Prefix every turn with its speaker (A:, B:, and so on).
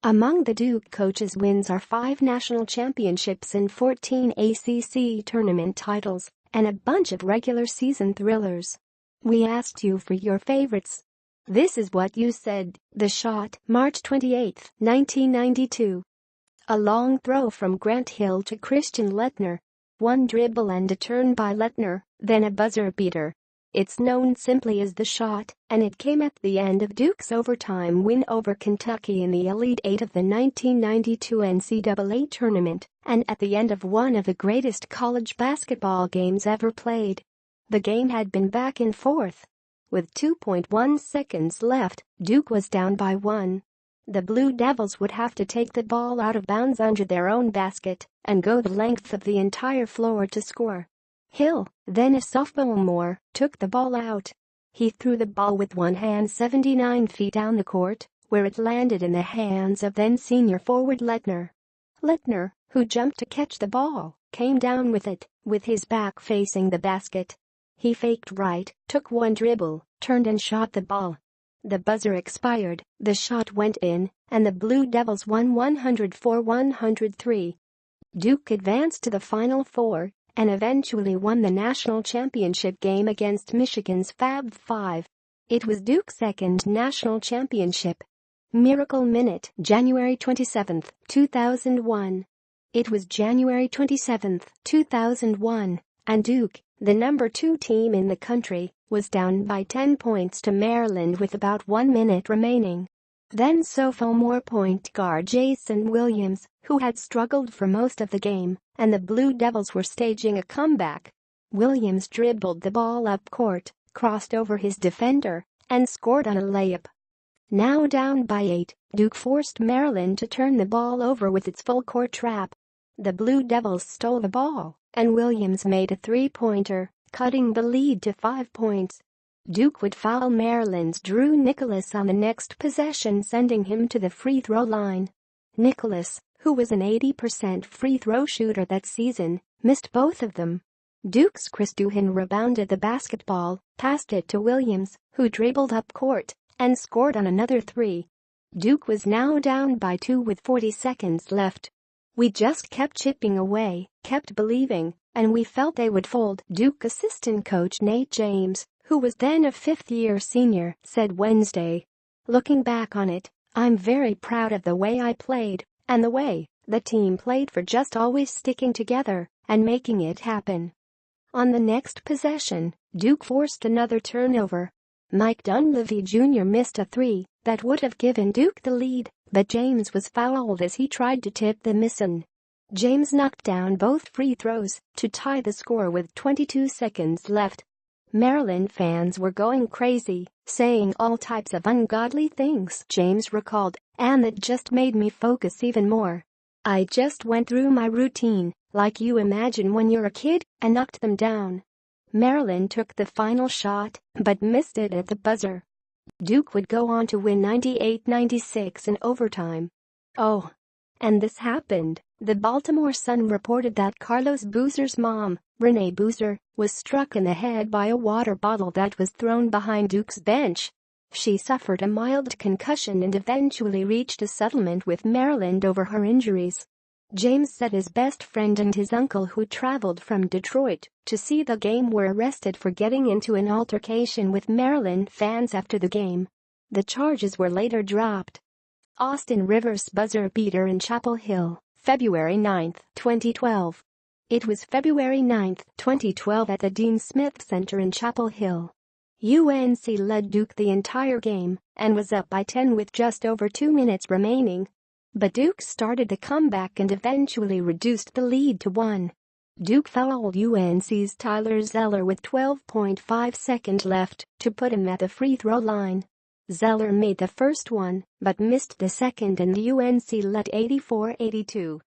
A: Among the Duke coach's wins are 5 national championships and 14 ACC tournament titles, and a bunch of regular season thrillers. We asked you for your favorites. This is what you said. The shot, March 28, 1992. A long throw from Grant Hill to Christian Leitner. One dribble and a turn by Leitner, then a buzzer beater. It's known simply as the shot, and it came at the end of Duke's overtime win over Kentucky in the Elite Eight of the 1992 NCAA tournament, and at the end of one of the greatest college basketball games ever played. The game had been back and forth. With 2.1 seconds left, Duke was down by 1. The Blue Devils would have to take the ball out of bounds under their own basket and go the length of the entire floor to score. Hill, then a sophomore, took the ball out. He threw the ball with one hand 79 feet down the court, where it landed in the hands of then senior forward Leitner. Leitner, who jumped to catch the ball, came down with it, with his back facing the basket. He faked right, took one dribble, turned and shot the ball. The buzzer expired, the shot went in, and the Blue Devils won 104-103. Duke advanced to the Final Four and eventually won the national championship game against Michigan's Fab Five. It was Duke's second national championship. Miracle Minute, January 27, 2001. It was January 27, 2001, and Duke, the number 2 team in the country, was down by 10 points to Maryland with about 1 minute remaining. Then sophomore point guard Jason Williams, who had struggled for most of the game, and the Blue Devils were staging a comeback. Williams dribbled the ball up court, crossed over his defender, and scored on a layup. Now down by 8, Duke forced Maryland to turn the ball over with its full-court trap. The Blue Devils stole the ball, and Williams made a three-pointer, cutting the lead to 5 points. Duke would foul Maryland's Drew Nicholas on the next possession, sending him to the free throw line. Nicholas, who was an 80% free throw shooter that season, missed both of them. Duke's Chris Duhan rebounded the basketball, passed it to Williams, who dribbled up court and scored on another 3. Duke was now down by 2 with 40 seconds left. We just kept chipping away, kept believing, and we felt they would fold. Duke assistant coach Nate James, who was then a fifth-year senior, said Wednesday. Looking back on it, I'm very proud of the way I played and the way the team played for just always sticking together and making it happen. On the next possession, Duke forced another turnover. Mike Dunleavy Jr. missed a 3 that would have given Duke the lead, but James was fouled as he tried to tip the miss in. James knocked down both free throws to tie the score with 22 seconds left. Maryland fans were going crazy, saying all types of ungodly things, James recalled, and that just made me focus even more. I just went through my routine, like you imagine when you're a kid, and knocked them down. Maryland took the final shot, but missed it at the buzzer. Duke would go on to win 98-96 in overtime. Oh. And this happened. The Baltimore Sun reported that Carlos Boozer's mom, Renee Boozer, was struck in the head by a water bottle that was thrown behind Duke's bench. She suffered a mild concussion and eventually reached a settlement with Maryland over her injuries. James said his best friend and his uncle, who traveled from Detroit to see the game, were arrested for getting into an altercation with Maryland fans after the game. The charges were later dropped. Austin Rivers buzzer beater in Chapel Hill, February 9, 2012. It was February 9, 2012 at the Dean Smith Center in Chapel Hill. UNC led Duke the entire game and was up by 10 with just over 2 minutes remaining. But Duke started the comeback and eventually reduced the lead to 1. Duke fouled UNC's Tyler Zeller with 12.5 seconds left to put him at the free throw line. Zeller made the first one, but missed the second, and the UNC led 84-82.